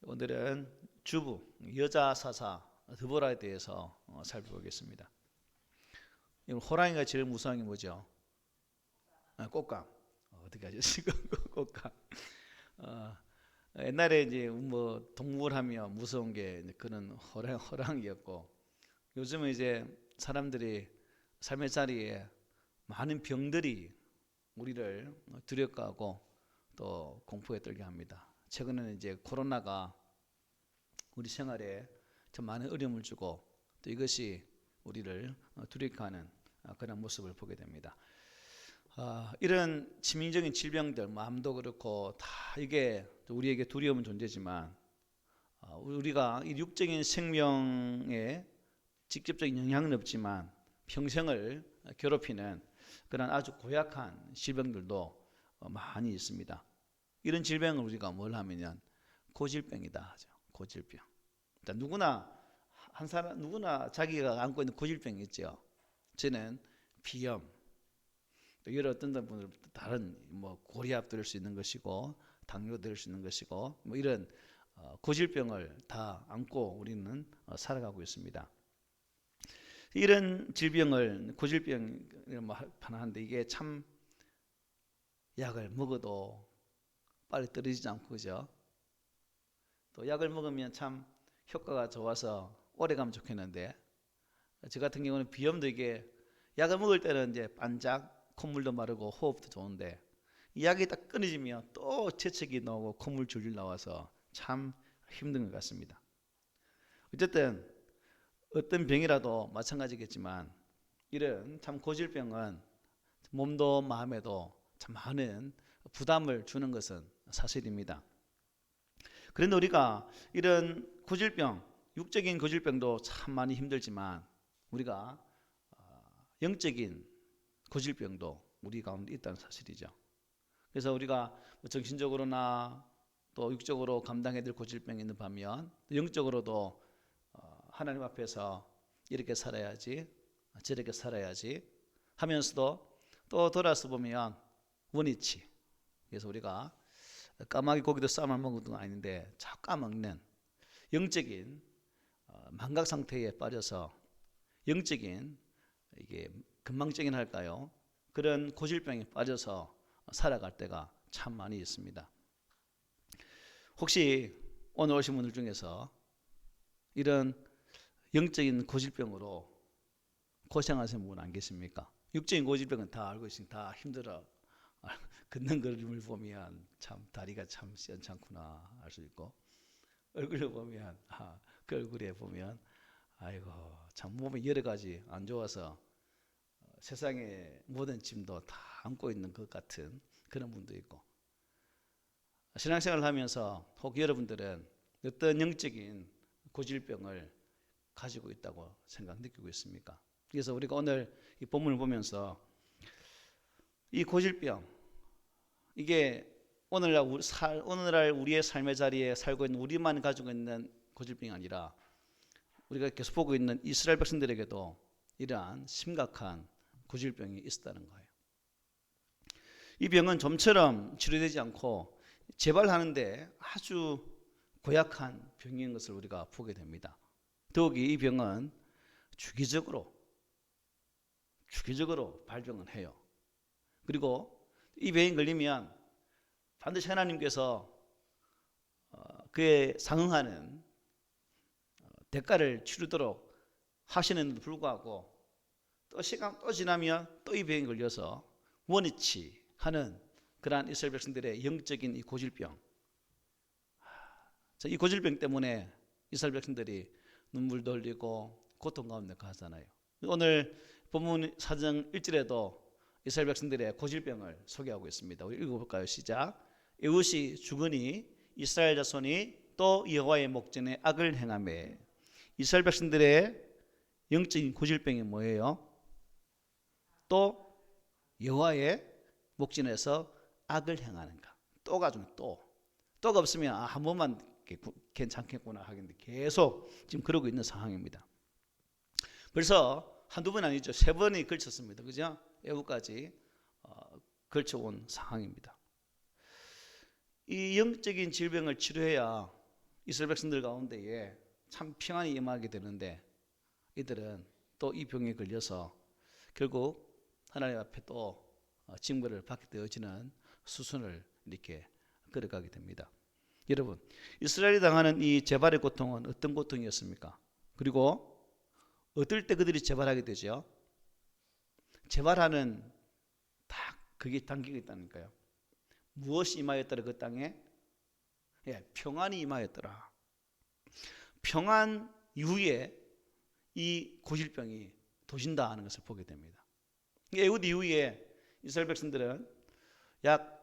오늘은 주부, 여자 사사 드보라에 대해서 살펴보겠습니다. 호랑이가 제일 무서운 게 뭐죠? 꽃감. 어떻게 하셨어요? 꽃감. 어, 옛날에 이제 뭐 동물 하면 무서운 게 그런 호랑이였고, 요즘은 이제 사람들이 삶의 자리에 많은 병들이 우리를 두렵게 또 공포에 떨게 합니다. 최근에는 이제 코로나가 우리 생활에 참 많은 어려움을 주고 또 이것이 우리를 두렵게 하는 그런 모습을 보게 됩니다. 이런 치명적인 질병들, 암도 그렇고 다 이게 우리에게 두려움은 존재지만 우리가 이 육적인 생명에 직접적인 영향은 없지만 평생을 괴롭히는 그런 아주 고약한 질병들도 많이 있습니다. 이런 질병을 우리가 뭘 하면요, 고질병이다 하죠. 고질병. 누구나 한 사람 누구나 자기가 안고 있는 고질병이 있죠. 저는 비염, 또 여러 어떤 분들 다른 뭐 고리압 들을 수 있는 것이고 당뇨 들을 수 있는 것이고 뭐 이런 고질병을 다 안고 우리는 살아가고 있습니다. 이런 질병을 고질병을 뭐 하는데 이게 참 약을 먹어도 빨리 떨어지지 않고 그죠? 또 약을 먹으면 참 효과가 좋아서 오래 가면 좋겠는데 저 같은 경우는 비염도 이게 약을 먹을 때는 이제 반짝 콧물도 마르고 호흡도 좋은데 이 약이 딱 끊어지면 또 재채기 나오고 콧물 줄줄 나와서 참 힘든 것 같습니다. 어쨌든 어떤 병이라도 마찬가지겠지만 이런 참 고질병은 몸도 마음에도 참 많은 부담을 주는 것은 사실입니다. 그런데 우리가 이런 고질병, 육적인 고질병도 참 많이 힘들지만 우리가 영적인 고질병도 우리 가운데 있다는 사실이죠. 그래서 우리가 정신적으로나 또 육적으로 감당해야 될 고질병이 있는 반면 영적으로도 하나님 앞에서 이렇게 살아야지 저렇게 살아야지 하면서도 또 돌아서 보면 원위치, 그래서 우리가 까마귀 고기도 삶아 먹는 건 아닌데 자꾸 까먹는 영적인 망각 상태에 빠져서 영적인 이게 건망증이라 할까요? 그런 고질병에 빠져서 살아갈 때가 참 많이 있습니다. 혹시 오늘 오신 분들 중에서 이런 영적인 고질병으로 고생하시는 분 안 계십니까? 육적인 고질병은 다 알고 있으니까 다 힘들어. 걷는 걸음을 보면 참 다리가 참 시원찮구나 알 수 있고, 얼굴을 보면 그 얼굴에 보면 아이고 참 몸에 여러 가지 안 좋아서 세상의 모든 짐도 다 안고 있는 것 같은 그런 분도 있고, 신앙생활을 하면서 혹 여러분들은 어떤 영적인 고질병을 가지고 있다고 느끼고 있습니까? 그래서 우리가 오늘 이 본문을 보면서 이 고질병, 이게 오늘날 우리의 삶의 자리에 살고 있는 우리만 가지고 있는 고질병이 아니라 우리가 계속 보고 있는 이스라엘 백성들에게도 이러한 심각한 고질병이 있었다는 거예요. 이 병은 좀처럼 치료되지 않고 재발하는데 아주 고약한 병인 것을 우리가 보게 됩니다. 더욱이 이 병은 주기적으로 발병을 해요. 그리고 이 병에 걸리면 반드시 하나님께서 그에 상응하는 대가를 치르도록 하시는데도 불구하고 또 시간 또 지나면 또 이 병에 걸려서 원위치 하는 그러한 이스라엘 백성들의 영적인 이 고질병, 이 고질병 때문에 이스라엘 백성들이 눈물도 흘리고 고통 가운데 가잖아요. 오늘 본문 4장 1절에도 이스라엘 백성들의 고질병을 소개하고 있습니다. 우리 읽어볼까요? 시작. 이웃이 죽으니 이스라엘 자손이 또 여호와의 목전에 악을 행하매. 이스라엘 백성들의 영적인 고질병이 뭐예요? 또 여호와의 목전에서 악을 행하는 것. 또가 좀 또가 없으면 한 번만 괜찮겠구나 하겠는데 계속 지금 그러고 있는 상황입니다. 벌써 한두 번 아니죠. 3번이 걸쳤습니다. 그죠? 애후까지 걸쳐온 상황입니다. 이 영적인 질병을 치료해야 이스라엘 백성들 가운데에 참 평안이 임하게 되는데 이들은 또 이 병에 걸려서 결국 하나님 앞에 또 징벌을 받게 되어지는 수순을 이렇게 걸어가게 됩니다. 여러분, 이스라엘이 당하는 이 재발의 고통은 어떤 고통이었습니까? 그리고 어떨 때 그들이 재발하게 되죠? 재발하는 딱 그게 단계가 있다니까요. 무엇이 임하였더라 그 땅에? 평안이 임하였더라. 평안 이후에 이 고질병이 도진다 하는 것을 보게 됩니다. 애굽 이후에 이스라엘 백성들은 약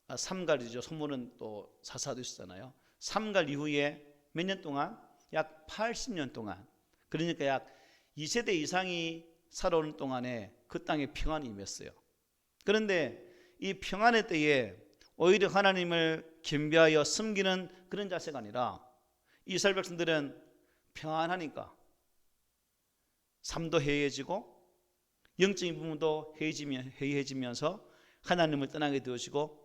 3갈이죠. 소문은 또 사사도 있었잖아요. 3갈 이후에 몇 년 동안? 약 80년 동안, 그러니까 약 2세대 이상이 살아오는 동안에 그 땅에 평안이 임했어요. 그런데 이 평안의 때에 오히려 하나님을 겸비하여 섬기는 그런 자세가 아니라 이스라엘 백성들은 평안하니까 삶도 해이해지고 영적인 부분도 해이해지면서 하나님을 떠나게 되어지고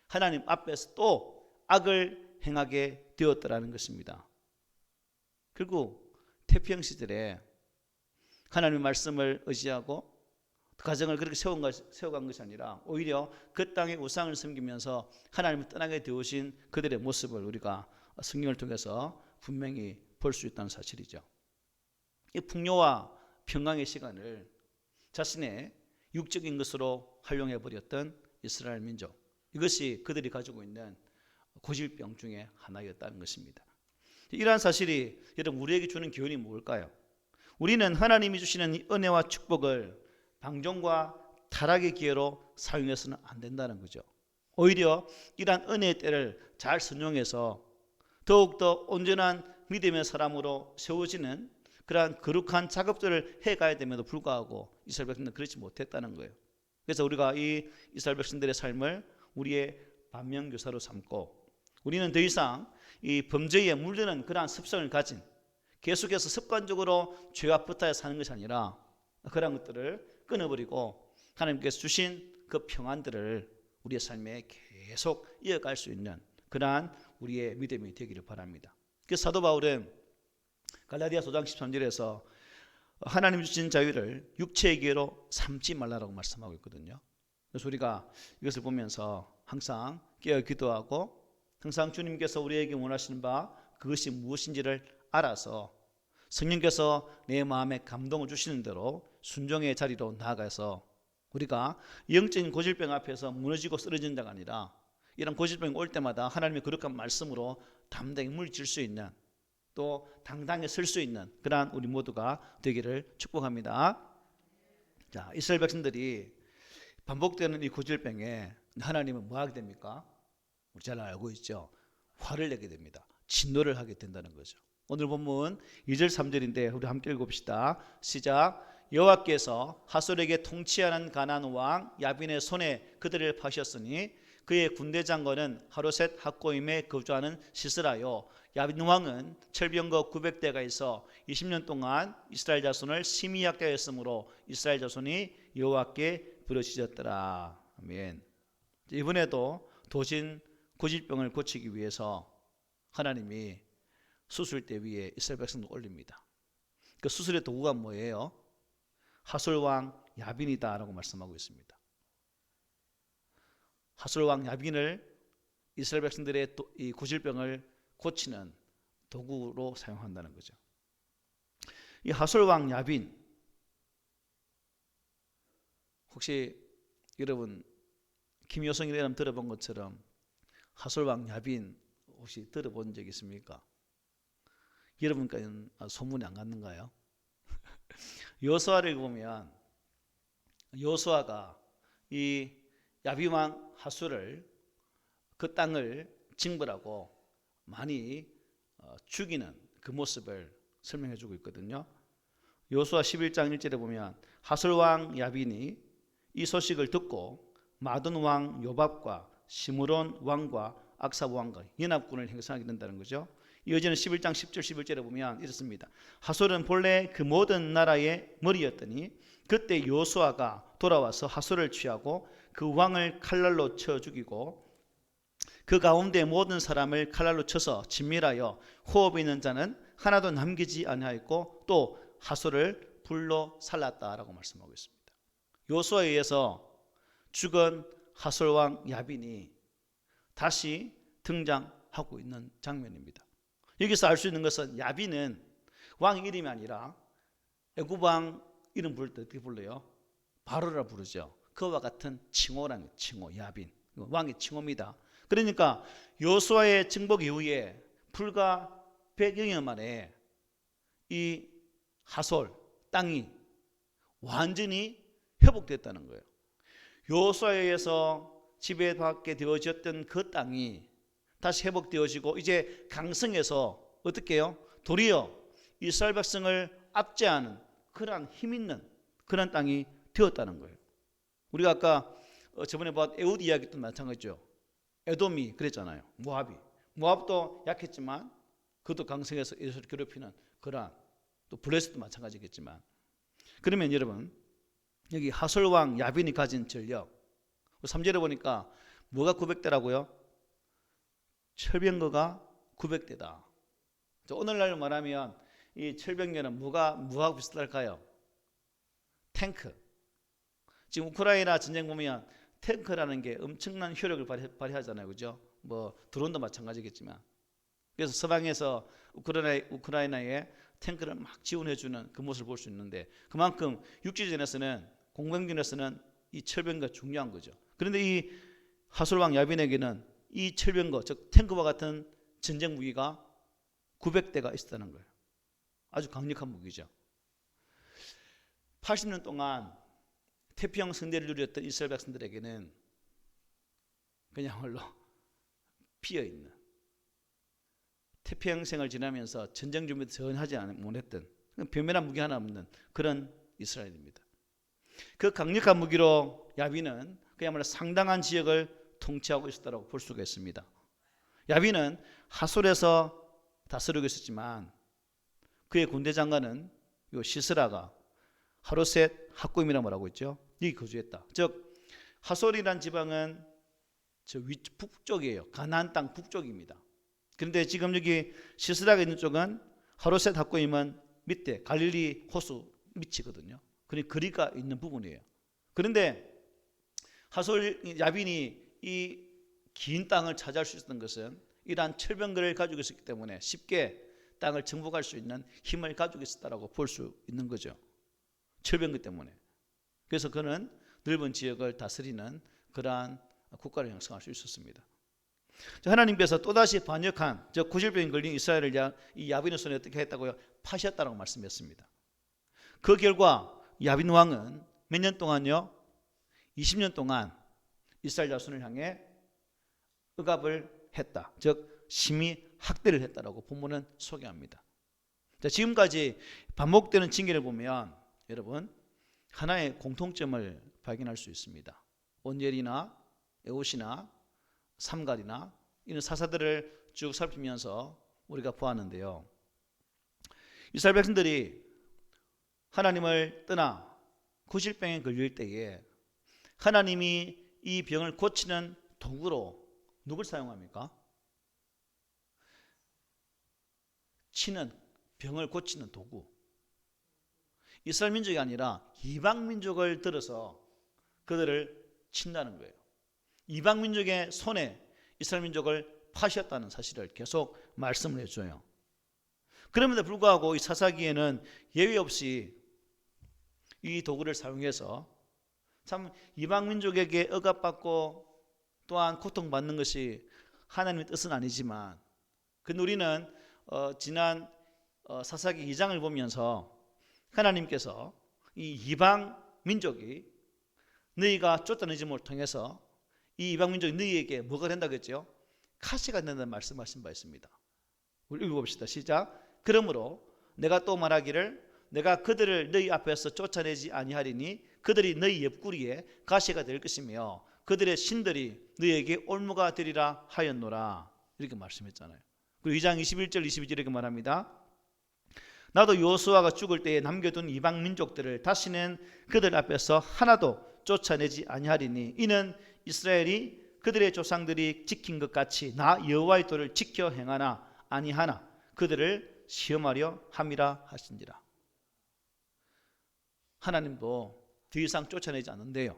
하나님 앞에서 또 악을 행하게 되었더라는 것입니다. 결국 태평 시절에 하나님의 말씀을 의지하고 가정을 그렇게 세워간 것이 아니라 오히려 그 땅의 우상을 섬기면서 하나님을 떠나게 되어진 그들의 모습을 우리가 성경을 통해서 분명히 볼 수 있다는 사실이죠. 이 풍요와 평강의 시간을 자신의 육적인 것으로 활용해버렸던 이스라엘 민족, 이것이 그들이 가지고 있는 고질병 중에 하나였다는 것입니다. 이러한 사실이 여러분 우리에게 주는 교훈이 뭘까요? 우리는 하나님이 주시는 이 은혜와 축복을 방종과 타락의 기회로 사용해서는 안 된다는 거죠. 오히려 이러한 은혜의 때를 잘 선용해서 더욱더 온전한 믿음의 사람으로 세워지는 그러한 거룩한 작업들을 해가야 됨에도 불구하고 이스라엘 백성들은 그렇지 못했다는 거예요. 그래서 우리가 이 이스라엘 백성들의 삶을 우리의 반면교사로 삼고 우리는 더 이상 이 범죄에 물드는 그러한 습성을 가진 계속해서 습관적으로 죄와 붙어 사는 것이 아니라 그런 것들을 끊어버리고 하나님께서 주신 그 평안들을 우리의 삶에 계속 이어갈 수 있는 그러한 우리의 믿음이 되기를 바랍니다. 그래서 사도 바울은 갈라디아서 5장 13절에서 하나님 주신 자유를 육체의 기회로 삼지 말라라고 말씀하고 있거든요. 그래서 우리가 이것을 보면서 항상 깨어 기도하고 항상 주님께서 우리에게 원하시는 바 그것이 무엇인지를 알아서 성령께서 내 마음에 감동을 주시는 대로 순종의 자리로 나아가서 우리가 영적인 고질병 앞에서 무너지고 쓰러진 자가 아니라 이런 고질병이 올 때마다 하나님의 거룩한 말씀으로 담대히 물질 수 있는 또 당당히 설 수 있는 그러한 우리 모두가 되기를 축복합니다. 자, 이스라엘 백성들이 반복되는 이 고질병에 하나님은 뭐 하게 됩니까? 우리 잘 알고 있죠. 화를 내게 됩니다. 진노를 하게 된다는 거죠. 오늘 본문 2절 3절인데 우리 함께 읽읍시다. 시작. 여호와께서 하솔에게 통치하는 가나안 왕 야빈의 손에 그들을 파셨으니 그의 군대 장관은 하로셋 학고임에 거주하는 시스라요. 야빈 왕은 철병거 900대가 있어 20년 동안 이스라엘 자손을 심히 약대하였으므로 이스라엘 자손이 여호와께 부르짖었더라. 아멘. 이번에도 도진 고질병을 고치기 위해서 하나님이 수술대 위에 이스라엘 백성을 올립니다. 그 수술의 도구가 뭐예요? 하솔왕 야빈이다 라고 말씀하고 있습니다. 하솔왕 야빈을 이스라엘 백성들의 이 고질병을 고치는 도구로 사용한다는 거죠. 이 하솔왕 야빈, 혹시 여러분 김효성이라는 이름 들어본 것처럼 하솔왕 야빈 혹시 들어본 적 있습니까? 여러분까지는 소문이 안 갔는가요? 여호수아를 보면 여호수아가 이 야빈왕 하솔을 그 땅을 징벌하고 많이 죽이는 그 모습을 설명해 주고 있거든요. 여호수아 11장 1절에 보면 하솔왕 야빈이 이 소식을 듣고 마돈 왕 요밥과 시므론 왕과 악사 왕과 연합군을 형성하게 된다는 거죠. 이어지는 11장 10절 11절에 보면 이렇습니다. 하솔은 본래 그 모든 나라의 머리였더니 그때 여호수아가 돌아와서 하솔을 취하고 그 왕을 칼날로 쳐 죽이고 그 가운데 모든 사람을 칼날로 쳐서 진멸하여 호흡이 있는 자는 하나도 남기지 아니하였고 또 하솔을 불로 살랐다라고 말씀하고 있습니다. 여호수아에 의해서 죽은 하솔 왕 야빈이 다시 등장하고 있는 장면입니다. 여기서 알 수 있는 것은 야빈은 왕 이름이 아니라 애굽 왕 이름 부를 때 어떻게 불러요? 바로라 부르죠. 그와 같은 칭호라는 칭호, 야빈 왕의 칭호입니다. 그러니까 여호수아의 정복 이후에 불과 100여년 만에 이 하솔 땅이 완전히 회복됐다는 거예요. 여호수아에 의해서 지배받게 되어졌던 그 땅이 다시 회복되어지고 이제 강성해서 어떻게 해요? 도리어 이스라엘 백성을 압제하는 그러한 힘 있는 그런 땅이 되었다는 거예요. 우리가 아까 저번에 봤던 에훗 이야기도 마찬가지죠. 에돔이 그랬잖아요. 모압도 약했지만 그것도 강성해서 이스라엘을 괴롭히는 그러한, 또 블레셋도 마찬가지겠지만, 그러면 여러분 여기 하솔 왕 야빈이 가진 전력 3절에 보니까 뭐가 900대라고요? 철병거가 900대다. 오늘날 말하면 이 철병거는 뭐하고 비슷할까요? 탱크. 지금 우크라이나 전쟁 보면 탱크라는 게 엄청난 효력을 발휘하잖아요. 그죠? 뭐 드론도 마찬가지겠지만. 그래서 서방에서 우크라이나에 탱크를 막 지원해주는 그 모습을 볼 수 있는데, 그만큼 육지전에서는, 공병전에서는 이 철병거가 중요한 거죠. 그런데 이 하솔왕 야빈에게는 이 철병거, 즉 탱크와 같은 전쟁 무기가 900대가 있었다는 거예요. 아주 강력한 무기죠. 80년 동안 태평양 성대를 누렸던 이스라엘 백성들에게는 그야말로 피어있는, 태평양생을 지나면서 전쟁 준비도 전혀 하지 못했던 변변한 무기 하나 없는 그런 이스라엘입니다. 그 강력한 무기로 야빈은 그야말로 상당한 지역을 통치하고 있었다고 볼 수가 있습니다. 야빈은 하솔에서 다스리고 있었지만 그의 군대 장관은 요 시스라가 하로셋 학고임이라고 말하고 있죠. 여기 거주했다. 즉 하솔이란 지방은 저 북쪽이에요. 가나안 땅 북쪽입니다. 그런데 지금 여기 시스라가 있는 쪽은 하로셋 학고임은 밑에 갈릴리 호수 밑이거든요. 그러니까 거리가 있는 부분이에요. 그런데 하솔 야빈이 이 긴 땅을 차지할 수 있었던 것은 이러한 철병거를 가지고 있었기 때문에 쉽게 땅을 정복할 수 있는 힘을 가지고 있었다고 볼 수 있는 거죠. 철병거 때문에. 그래서 그는 넓은 지역을 다스리는 그러한 국가를 형성할 수 있었습니다. 하나님께서 또다시 반역한, 저 구실병이 걸린 이스라엘을 이 야빈의 손에 어떻게 했다고요? 파셨다라고 말씀했습니다. 그 결과 야빈 왕은 몇 년 동안요? 20년 동안 이스라엘 자손을 향해 억압을 했다. 즉 심히 학대를 했다라고 본문은 소개합니다. 자, 지금까지 반복되는 징계를 보면 여러분 하나의 공통점을 발견할 수 있습니다. 온젤이나 에훗이나 삼갈이나 이런 사사들을 쭉 살피면서 우리가 보았는데요. 이스라엘 백성들이 하나님을 떠나 구실병에 걸릴 때에 하나님이 이 병을 고치는 도구로 누굴 사용합니까? 치는, 병을 고치는 도구. 이스라엘 민족이 아니라 이방 민족을 들어서 그들을 친다는 거예요. 이방 민족의 손에 이스라엘 민족을 파셨다는 사실을 계속 말씀을 해줘요. 그럼에도 불구하고 이 사사기에는 예외 없이 이 도구를 사용해서 참 이방 민족에게 억압받고 또한 고통받는 것이 하나님의 뜻은 아니지만, 근데 우리는 지난 사사기 2장을 보면서 하나님께서 이 이방 민족이 너희가 쫓아내짐을 통해서 이 이방 민족이 너희에게 뭐가 된다고 했죠? 가시가 된다는 말씀하신 바 있습니다. 우리 읽어봅시다. 시작. 그러므로 내가 또 말하기를 내가 그들을 너희 앞에서 쫓아내지 아니하리니 그들이 너희 옆구리에 가시가 될 것이며 그들의 신들이 너희에게 올무가 되리라 하였노라. 이렇게 말씀했잖아요. 그리고 2장 21절 22절에 이렇게 말합니다. 나도 여호수아가 죽을 때에 남겨둔 이방 민족들을 다시는 그들 앞에서 하나도 쫓아내지 아니하리니 이는 이스라엘이 그들의 조상들이 지킨 것 같이 나 여호와의 도를 지켜 행하나 아니하나 그들을 시험하려 함이라 하신지라. 하나님도 더 이상 쫓아내지 않는데요.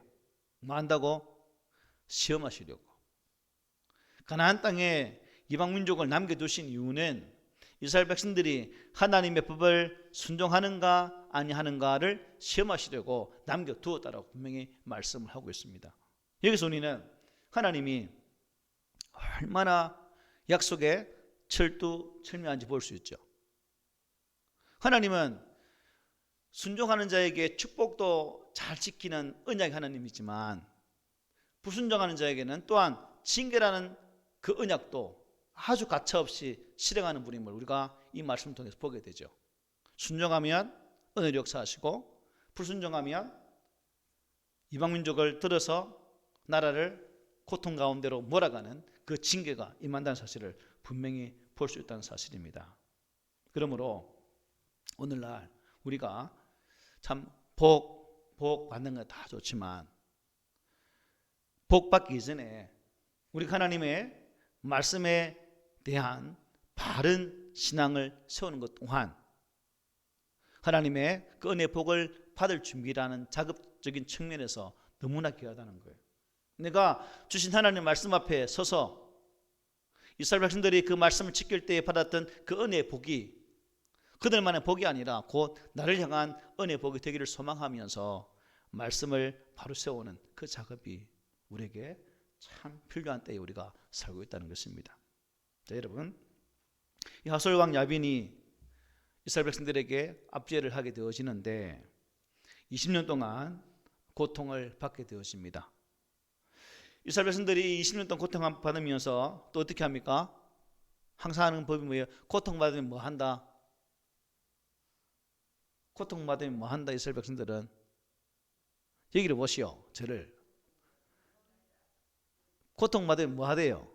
뭐 한다고? 시험하시려고. 가나안 땅에 이방 민족을 남겨두신 이유는 이스라엘 백성들이 하나님의 법을 순종하는가 아니하는가를 시험하시려고 남겨두었다라고 분명히 말씀을 하고 있습니다. 여기서 우리는 하나님이 얼마나 약속에 철두철미한지 볼 수 있죠. 하나님은 순종하는 자에게 축복도 잘 지키는 언약의 하나님이지만 불순종하는 자에게는 또한 징계라는 그 언약도 아주 가차없이 실행하는 분임을 우리가 이 말씀을 통해서 보게 되죠. 순종하면 은혜를 역사하시고 불순종하면 이방민족을 들어서 나라를 고통 가운데로 몰아가는 그 징계가 임한다는 사실을 분명히 볼 수 있다는 사실입니다. 그러므로 오늘날 우리가 참 복 받는 거 다 좋지만 복 받기 이전에 우리 하나님의 말씀에 대한 바른 신앙을 세우는 것 또한 하나님의 그 은혜의 복을 받을 준비라는 자급적인 측면에서 너무나 귀하다는 거예요. 내가 주신 하나님의 말씀 앞에 서서 이스라엘 백성들이 그 말씀을 지킬 때에 받았던 그 은혜의 복이 그들만의 복이 아니라 곧 나를 향한 은혜의 복이 되기를 소망하면서 말씀을 바로 세우는 그 작업이 우리에게 참 필요한 때에 우리가 살고 있다는 것입니다. 자, 여러분, 이 하솔 왕 야빈이 이스라엘 백성들에게 압제를 하게 되어지는데 20년 동안 고통을 받게 되어집니다. 이스라엘 백성들이 20년 동안 고통을 받으면서 또 어떻게 합니까? 항상 하는 법이 뭐예요? 고통받으면 뭐 한다? 고통받으면 뭐 한다? 이스라엘 백성들은 여기를 보시오. 저를 고통받으면 뭐 하대요?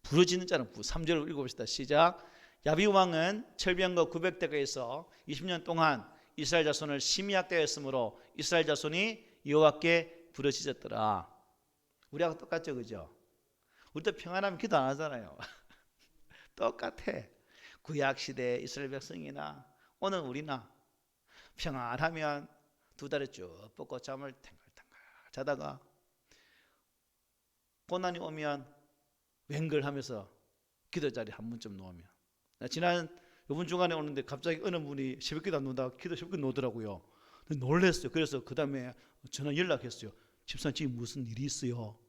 부르짖는 자는 3절을 읽어봅시다. 시작. 야빈 왕은 철병거 900대가에서 20년 동안 이스라엘 자손을 심히 학대하였으므로 이스라엘 자손이 여호와께 부르짖었더라. 우리하고 똑같죠, 그죠? 우리도 평안하면 기도 안 하잖아요. 똑같아. 구약시대 이스라엘 백성이나 오늘 우리나 평안하면 두 다리 쭉 뻗고 잠을 탱글탱글 자다가 고난이 오면 웬걸하면서 기도 자리 한 번쯤 놓으면, 지난 이번 주간에 오는데 갑자기 어느 분이 새벽기도 안 놓다가 기도 새벽기 놓더라고요. 놀랐어요. 그래서 그 다음에 전화 연락했어요. 집사님 지금 무슨 일이 있어요?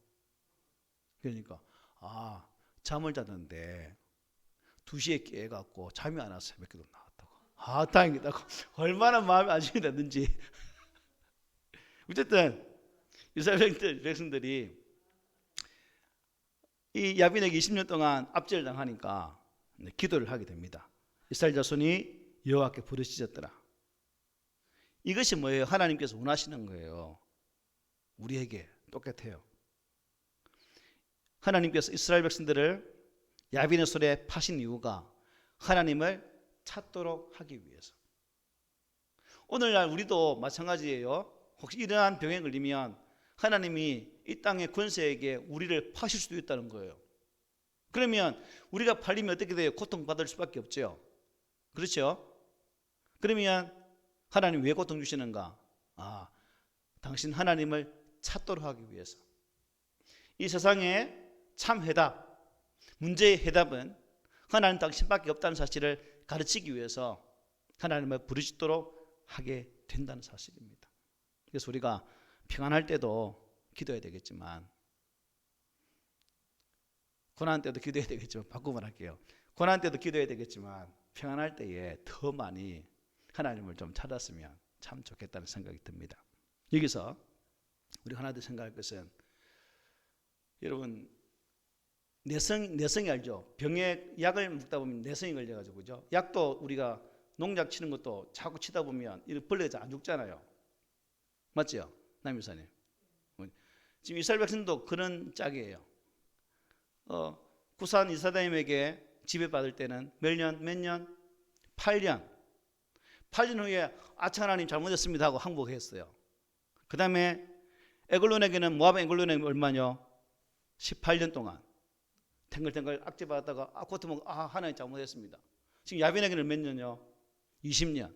그러니까 잠을 자는데 2시에 깨갖고 잠이 안 와서 새벽기도 나왔다고. 다행이다. 얼마나 마음이 안심이 됐는지. 어쨌든 이스라엘 백성들이 이 야빈에게 20년 동안 압제를 당하니까 기도를 하게 됩니다. 이스라엘 자손이 여호와께 부르짖었더라. 이것이 뭐예요? 하나님께서 원하시는 거예요. 우리에게 똑같아요. 하나님께서 이스라엘 백성들을 야빈의 손에 파신 이유가 하나님을 찾도록 하기 위해서. 오늘날 우리도 마찬가지예요. 혹시 이러한 병에 걸리면 하나님이 이 땅의 권세에게 우리를 파실 수도 있다는 거예요. 그러면 우리가 팔리면 어떻게 돼요? 고통받을 수밖에 없죠. 그렇죠? 그러면 하나님 왜 고통 주시는가? 당신 하나님을 찾도록 하기 위해서. 이 세상에 참 해답, 문제의 해답은 하나님 당신밖에 없다는 사실을 가르치기 위해서 하나님을 부르짖도록 하게 된다는 사실입니다. 그래서 우리가 평안할 때도 기도해야 되겠지만, 고난 때도 기도해야 되겠지만, 바꾸고 말할게요. 고난 때도 기도해야 되겠지만 평안할 때에 더 많이 하나님을 좀 찾았으면 참 좋겠다는 생각이 듭니다. 여기서 우리 하나 더 생각할 것은, 여러분 내성이 알죠? 병에 약을 먹다 보면 내성이 걸려가지고, 그죠? 약도 우리가 농약 치는 것도 자꾸 치다 보면 이 벌레가 안 죽잖아요. 맞죠? 남유사님. 지금 이스라엘 백성도 그런 짝이에요. 구산 이사다임에게 지배받을 때는 몇 년? 8년. 8년 후에 아차 하나님 잘못했습니다 하고 항복했어요. 그 다음에 에글론에게는 모압 에글론에게 얼마요? 18년 동안 탱글탱글 악재 받다가 고통을 하나님 잘못했습니다. 지금 야빈에게는 몇 년요? 20년.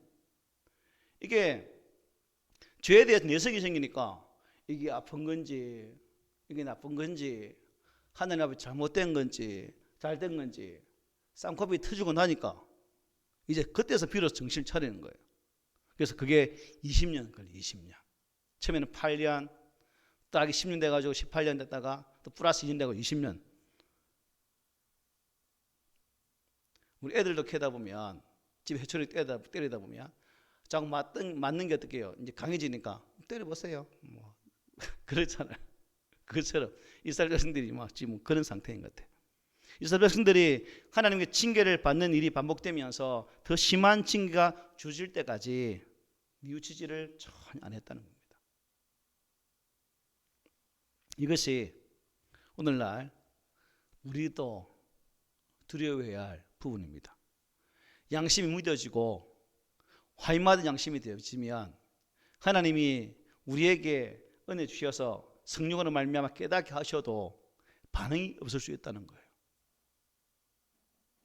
이게 죄에 대해서 내성이 생기니까 이게 아픈 건지 이게 나쁜 건지 하나님 앞에 잘못된 건지 잘된 건지 쌍코비 터지고 나니까 이제 그때서 비로소 정신을 차리는 거예요. 그래서 그게 20년 걸려요. 20년. 처음에는 8년 딱 10년 돼가지고 18년 됐다가 또 플러스 2년 되고 20년. 우리 애들도 캐다 보면 집에 해초리 때리다 보면 자꾸 맞는 게 어떻게 해요? 이제 강해지니까 때려보세요. 뭐 그렇잖아요. 그것처럼 이스라엘 백성들이 막 지금 그런 상태인 것 같아요. 이스라엘 백성들이 하나님의 징계를 받는 일이 반복되면서 더 심한 징계가 주어질 때까지 뉘우치지를 전혀 안 했다는 겁니다. 이것이 오늘날 우리도 두려워해야 할 부분입니다. 양심이 무뎌지고 화인맞은 양심이 되어지면 하나님이 우리에게 은혜 주셔서 성령으로 말미암아 깨닫게 하셔도 반응이 없을 수 있다는 거예요.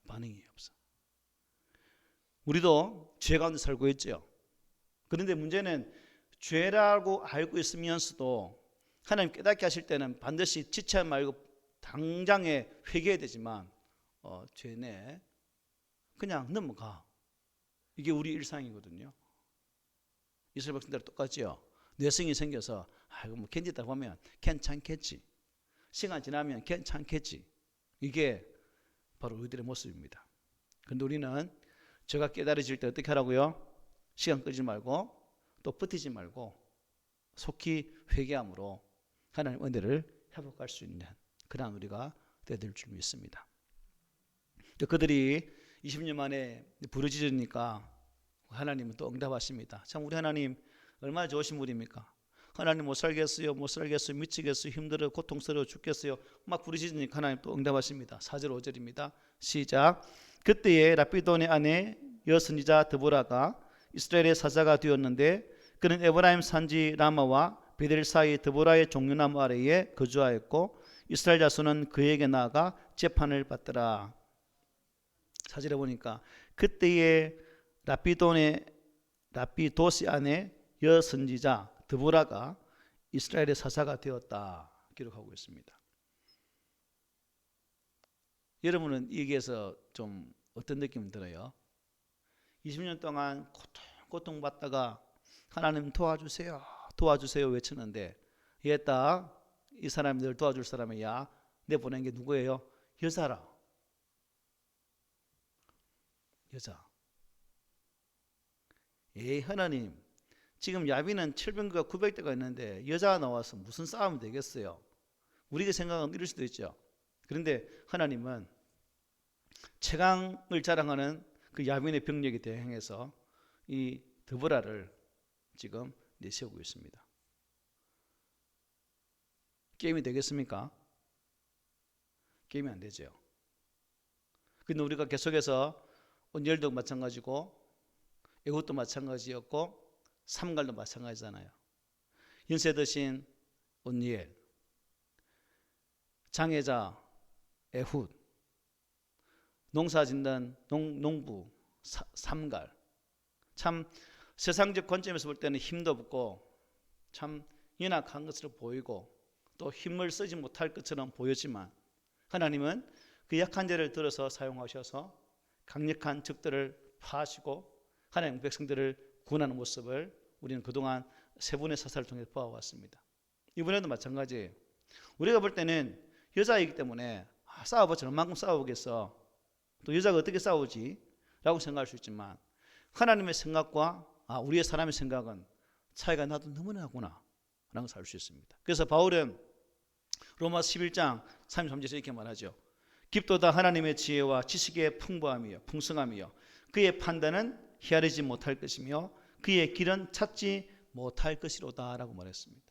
반응이 없어. 우리도 죄 가운데 살고 있죠. 그런데 문제는 죄라고 알고 있으면서도 하나님 깨닫게 하실 때는 반드시 지체 말고 당장에 회개해야 되지만 죄네 그냥 넘어가. 이게 우리 일상이거든요. 이스라엘 백성들 똑같죠. 뇌성이 생겨서 이거 뭐 견디다 보면 괜찮겠지. 시간 지나면 괜찮겠지. 이게 바로 우리들의 모습입니다. 그런데 우리는 죄가 깨달아질 때 어떻게 하라고요? 시간 끌지 말고 또 버티지 말고 속히 회개함으로 하나님 은혜를 회복할 수 있는 그러한 우리가 되어야 될 줄 믿습니다. 그들이 20년 만에 부르짖으니까 하나님은 또 응답하십니다. 참 우리 하나님 얼마나 좋으신 분입니까? 하나님 못 살겠어요, 미치겠어요, 힘들어요, 고통스러워 죽겠어요. 막 부르짖으니까 하나님 또 응답하십니다. 4절 5절입니다. 시작. 그때에 라피돈의 아내 여선지자 드보라가 이스라엘의 사자가 되었는데 그는 에브라임 산지 라마와 베델 사이 드보라의 종려나무 아래에 거주하였고 이스라엘 자손은 그에게 나아가 재판을 받더라. 4절에 보니까 그때에 라피도시 아내 여선지자 드보라가 이스라엘의 사사가 되었다 기록하고 있습니다. 여러분은 여기에서 좀 어떤 느낌 들어요? 20년 동안 고통받다가 하나님 도와주세요 외쳤는데 얘다 이 사람들 도와줄 사람이야 내 보낸 게 누구예요? 여자라. 여자. 하나님 지금 야비는 700대가 900대가 있는데 여자가 나와서 무슨 싸움이 되겠어요? 우리가 생각하면 이럴 수도 있죠. 그런데 하나님은 최강을 자랑하는 그 야빈의 병력에 대항해서 이 드보라를 지금 내세우고 있습니다. 게임이 되겠습니까? 게임이 안 되죠. 근데 우리가 계속해서 온열도 마찬가지고 애굽도 마찬가지였고 삼갈도 마찬가지잖아요. 연세 드신 온니엘, 장애자 에훗, 농사짓는 농부 삼갈. 참 세상적 관점에서 볼 때는 힘도 없고 참 연약한 것으로 보이고 또 힘을 쓰지 못할 것처럼 보였지만 하나님은 그 약한 자를 들어서 사용하셔서 강력한 적들을 파하시고 하나님 백성들을 구원하는 모습을 우리는 그동안 세 분의 사사를 통해 보아왔습니다. 이번에도 마찬가지예요. 우리가 볼 때는 여자이기 때문에 싸워보자 얼만큼 싸워보겠어. 또 여자가 어떻게 싸우지? 라고 생각할 수 있지만 하나님의 생각과 우리의 사람의 생각은 차이가 나도 너무나 나구나 라는 것을 알 수 있습니다. 그래서 바울은 로마 11장 33절에서 이렇게 말하죠. 깊도다 하나님의 지혜와 지식의 풍성함이요 그의 판단은 헤아리지 못할 것이며 그의 길은 찾지 못할 것이로다 라고 말했습니다.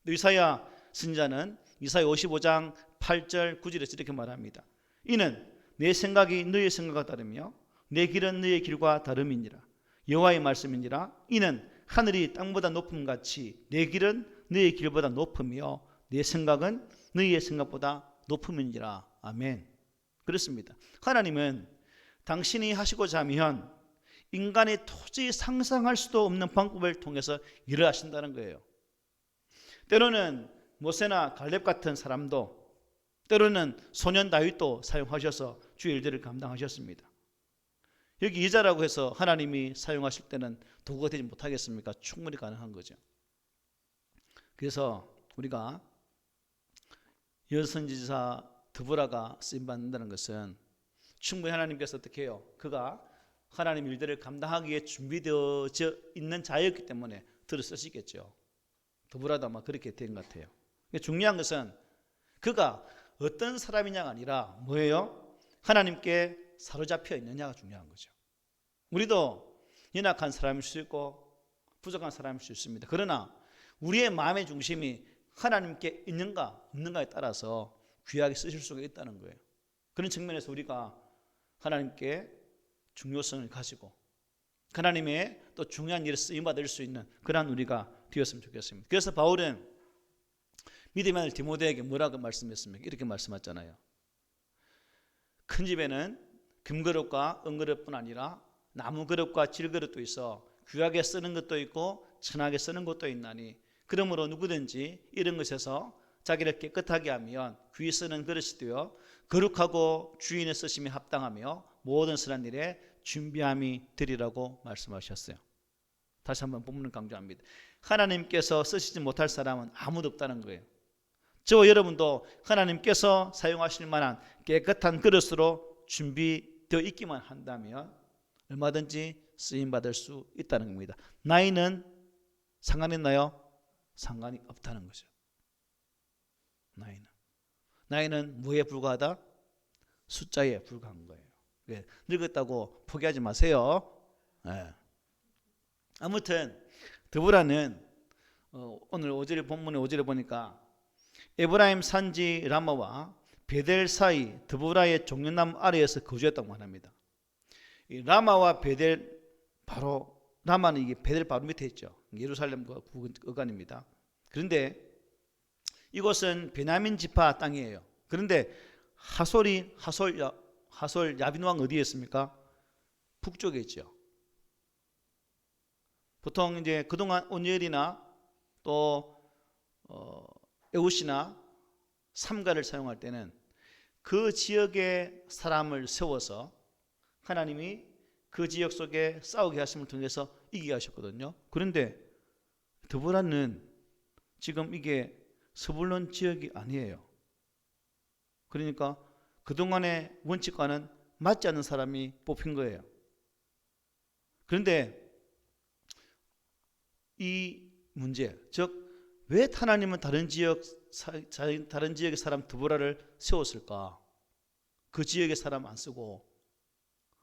이사야 선지자는 이사야 55장 8절 9절에서 이렇게 말합니다. 이는 내 생각이 너의 생각과 다르며 내 길은 너의 길과 다름이니라. 여호와의 말씀이니라. 이는 하늘이 땅보다 높음같이 내 길은 너의 길보다 높으며 내 생각은 너희의 생각보다 높음이니라. 아멘. 그렇습니다. 하나님은 당신이 하시고자 하면 인간이 도저히 상상할 수도 없는 방법을 통해서 일을 하신다는 거예요. 때로는 모세나 갈렙 같은 사람도, 때로는 소년 다윗도 사용하셔서 주의 일들을 감당하셨습니다. 여기 이자라고 해서 하나님이 사용하실 때는 도구가 되지 못하겠습니까? 충분히 가능한 거죠. 그래서 우리가 여선지자 드보라가 쓰임받는다는 것은 충분히 하나님께서 어떻게 해요? 그가 하나님 일들을 감당하기에 준비되어져 있는 자였기 때문에 들어 쓰시겠죠. 드보라도 아마 그렇게 된 것 같아요. 중요한 것은 그가 어떤 사람이냐가 아니라 뭐예요? 하나님께 사로잡혀 있느냐가 중요한 거죠. 우리도 연약한 사람일 수 있고 부족한 사람일 수 있습니다. 그러나 우리의 마음의 중심이 하나님께 있는가 없는가에 따라서 귀하게 쓰실 수가 있다는 거예요. 그런 측면에서 우리가 하나님께 중요성을 가지고 하나님의 또 중요한 일에 쓰임받을 수 있는 그러한 우리가 되었으면 좋겠습니다. 그래서 바울은 믿음의 아들 디모데에게 뭐라고 말씀했습니까? 이렇게 말씀하잖아요. 큰 집에는 금그릇과 은그릇뿐 아니라 나무그릇과 질그릇도 있어 귀하게 쓰는 것도 있고 천하게 쓰는 것도 있나니 그러므로 누구든지 이런 것에서 자기를 깨끗하게 하면 귀히 쓰는 그릇이 되어 거룩하고 주인의 쓰심에 합당하며 모든 선한 일에 준비함이 되리라고 말씀하셨어요. 다시 한번 본문을 강조합니다. 하나님께서 쓰시지 못할 사람은 아무도 없다는 거예요. 저와 여러분도 하나님께서 사용하실 만한 깨끗한 그릇으로 준비되어 있기만 한다면 얼마든지 쓰임받을 수 있다는 겁니다. 나이는 상관이 있나요? 상관이 없다는 거죠. 나이는 뭐에 불과하다? 숫자에 불과한 거예요. 늙었다고 포기하지 마세요. 네. 아무튼 드보라는 오늘 5절 본문의 5절에 보니까 에브라임 산지 라마와 베델 사이 드보라의 종려나무 아래에서 거주했다고 합니다. 이 라마와 베델, 바로 라마는 이게 베델 바로 밑에 있죠. 예루살렘과 어간입니다. 그런데 이곳은 베냐민 지파 땅이에요. 그런데 하솔 야빈 왕 어디에 있습니까? 북쪽에 있죠. 보통 이제 그동안 온열이나 또 에웃이나 삼가를 사용할 때는 그 지역의 사람을 세워서 하나님이 그 지역 속에 싸우게 하심을 통해서 이기게 하셨거든요. 그런데 드보라는 지금 이게 스불론 지역이 아니에요. 그러니까 그동안의 원칙과는 맞지 않는 사람이 뽑힌 거예요. 그런데 이 문제, 즉 왜 하나님은 다른 지역의 사람 드보라를 세웠을까? 그 지역의 사람 안 쓰고.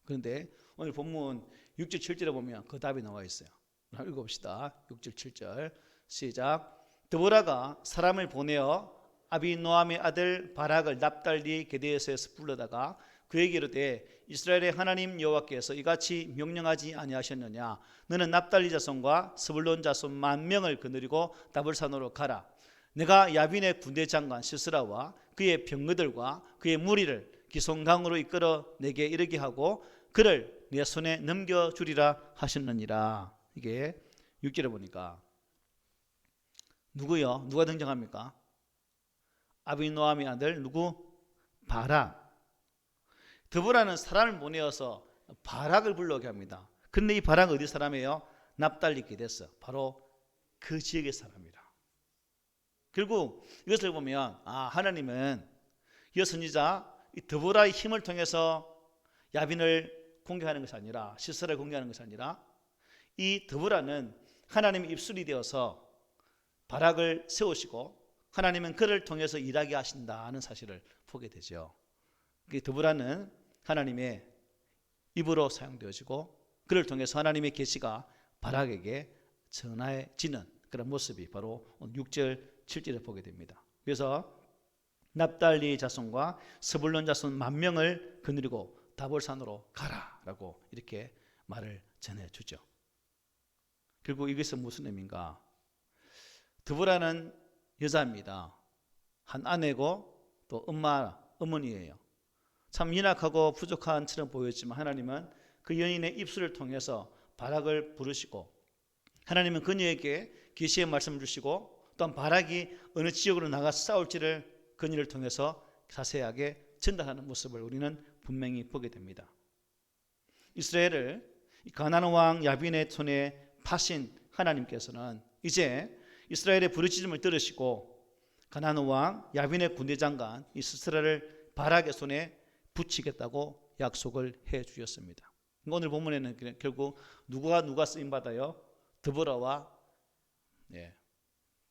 그런데 오늘 본문 6절 7절에 보면 그 답이 나와 있어요. 읽어봅시다. 6절 7절 시작. 드보라가 사람을 보내어 아비노함의 아들 바락을 납달리 게데에서에서 불러다가 그에게 이르되 이스라엘의 하나님 여호와께서 이같이 명령하지 아니하셨느냐? 너는 납달리 자손과 스불론 자손 10,000명을 거느리고 다볼산으로 가라. 내가 야빈의 군대 장관 시스라와 그의 병거들과 그의 무리를 기송강으로 이끌어 내게 이르게 하고 그를 내 손에 넘겨주리라 하셨느니라. 이게 6절에 보니까 누구요? 누가 등장합니까? 아비노함의 아들 누구? 바락. 드보라는 사람을 보내어서 바락을 불러오게 합니다. 그런데 이 바락은 어디 사람이에요? 납달리 게데스, 바로 그 지역의 사람이라. 결국 이것을 보면 하나님은 이 선지자 이 드보라의 힘을 통해서 야빈을 공격하는 것이 아니라 시스라를 공격하는 것이 아니라 이 드보라는 하나님의 입술이 되어서 바락을 세우시고 하나님은 그를 통해서 일하게 하신다는 사실을 보게 되죠. 드보라는 하나님의 입으로 사용되어지고 그를 통해서 하나님의 계시가 바락에게 전해지는 그런 모습이 바로 6절 7절에 보게 됩니다. 그래서 납달리 자손과 스불론 자손 10,000명을 거느리고 다볼산으로 가라라고 이렇게 말을 전해주죠. 결국 이것은 무슨 의미인가? 드보라는 여자입니다. 한 아내고 또 어머니예요. 참 연약하고 부족한 처럼 보였지만 하나님은 그 여인의 입술을 통해서 바락을 부르시고, 하나님은 그녀에게 계시의 말씀을 주시고, 또한 바락이 어느 지역으로 나가서 싸울지를 그녀를 통해서 자세하게 전달하는 모습을 우리는 분명히 보게 됩니다. 이스라엘을 가나안 왕 야빈의 손에 파신 하나님께서는 이제 이스라엘의 부르짖음을 들으시고 가나안 왕 야빈의 군대장관 이 시스라를 바락의 손에 붙이겠다고 약속을 해 주셨습니다. 오늘 본문에는 결국 누가 쓰임 받아요? 드보라와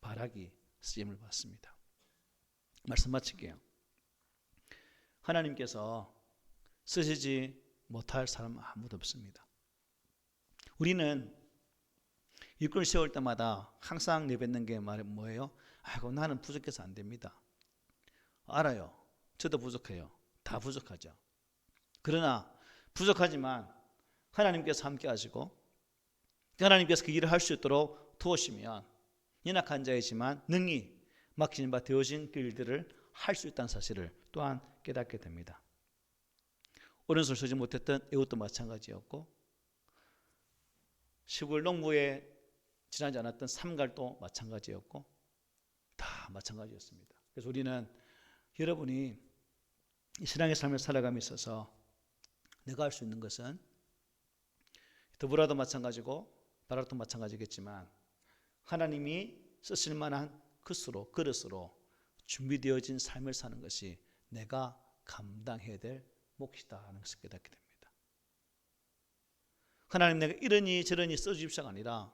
바락이 쓰임을 받습니다. 말씀 마칠게요. 하나님께서 쓰시지 못할 사람 아무도 없습니다. 우리는 일꾼을 세울 때마다 항상 내뱉는 게 뭐예요? 아이고 나는 부족해서 안 됩니다. 알아요. 저도 부족해요. 다 부족하죠. 그러나 부족하지만 하나님께서 함께 하시고 하나님께서 그 일을 할 수 있도록 도우시면 연약한 자이지만 능히 맡기신 바 되어진 그 일들을 할 수 있다는 사실을 또한 깨닫게 됩니다. 오른손을 쓰지 못했던 에훗도 마찬가지였고 시골 농부에 지나지 않았던 삼갈도 마찬가지였고 다 마찬가지였습니다. 그래서 우리는 여러분이 이 신앙의 삶을 살아감에 있어서 내가 할 수 있는 것은 드보라도 마찬가지고 바락도 마찬가지겠지만 하나님이 쓰실 만한 그릇으로 준비되어진 삶을 사는 것이 내가 감당해야 될 몫이다 하는 것을 깨닫게 됩니다. 하나님 내가 이러니 저러니 써주십시오가 아니라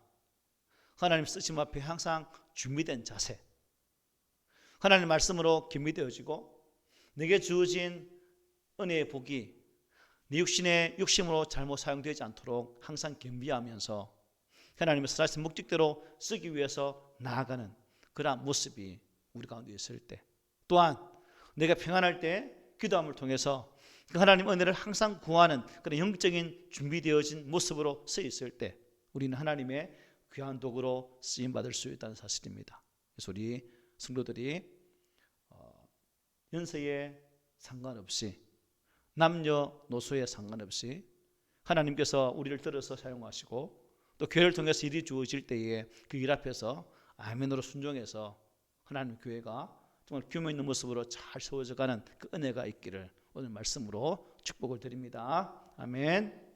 하나님 쓰심 앞에 항상 준비된 자세, 하나님 말씀으로 겸비되어지고 내게 주어진 은혜의 복이 내 육신의 욕심으로 잘못 사용되지 않도록 항상 겸비하면서 하나님의 선하신 목적대로 쓰기 위해서 나아가는 그러한 모습이 우리 가운데 있을 때, 또한 내가 평안할 때 기도함을 통해서 그 하나님 은혜를 항상 구하는 그런 영적인 준비되어진 모습으로 서 있을 때 우리는 하나님의 귀한 도구로 쓰임받을 수 있다는 사실입니다. 그래서 우리 성도들이 연세에 상관없이 남녀노소에 상관없이 하나님께서 우리를 들어서 사용하시고 또 교회를 통해서 일이 주어질 때에 그 일 앞에서 아멘으로 순종해서 하나님 교회가 정말 규모 있는 모습으로 잘 세워져가는 그 은혜가 있기를 오늘 말씀으로 축복을 드립니다. 아멘.